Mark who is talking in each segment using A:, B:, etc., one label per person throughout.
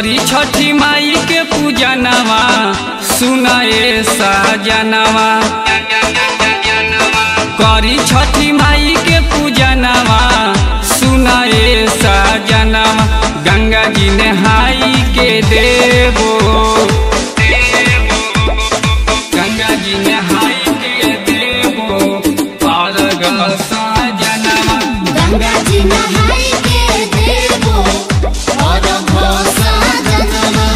A: करी छठी माई के पूजनवा सुनाए साजनवा। करी छठी माई के पूजनवा सुनाए साजनवा। गंगा जी नहाई के देवो, गंगा जी नहाई के देवो अर्घ साजनवा।
B: गंगा जी नहाई के देवो अर्घ साजनवा।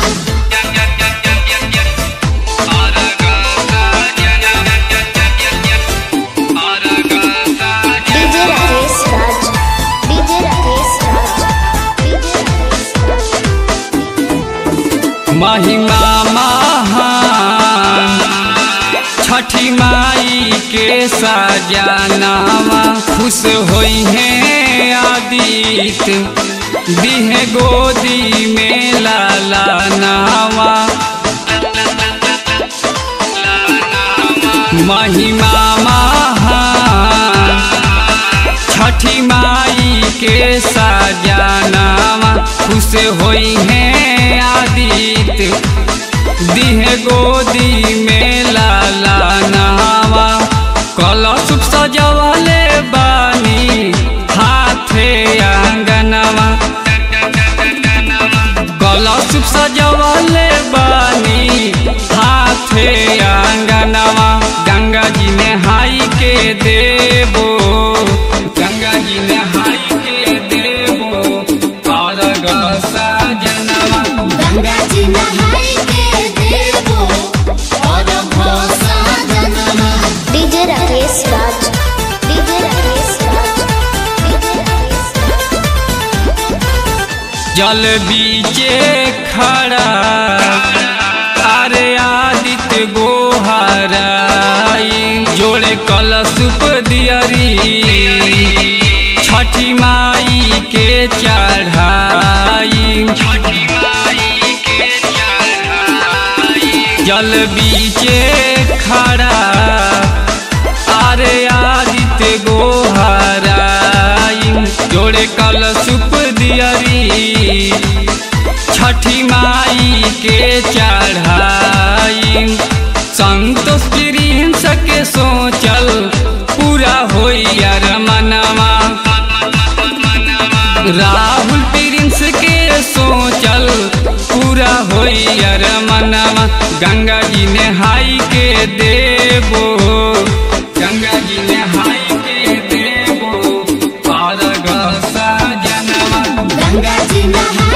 B: डीजे राकेश राज, डीजे राकेश राज, डीजे राकेश राज।
A: महिमा महान छठी माई के साजनवा। खुश होई है आदित्य दिहे गोदी में लाला नावा। महिमा महान छठी माई के साजनवा। खुश होई है आदित्य दिहे गोदी में लाला नावा। कलश सजवले बानी हाथे आंगनवा। कलश सजवले बानी हाथे आंगनवा। गंगा जी नहाई के देवो, गंगा जी नहाई के देवो अर्घ साजनवा।
B: गंगा जी नहाई के देवो अर्घ साजनवा। डीजे राकेश राज, डीजे राकेश राज, डीजे राकेश राज।
A: जल बीचे खड़ा अरे आदित्य गोहराई। जोड़े कलश दियरी छठी माई के चढ़ाई। जल बीचे खड़ा अरे आदित्य गोहराई। जोड़े कलश दियरी छठी माई के चढ़ाई। संतोष प्रिंस के सोचल पूरा होई यार मनवा। राहुल प्रिंस के सोचल पूरा होई यार मनवा। गंगा जी नहाई के देवो, गंगा जी नहाई के देवो अर्घ साजनवा।
B: गंगा जी नहाई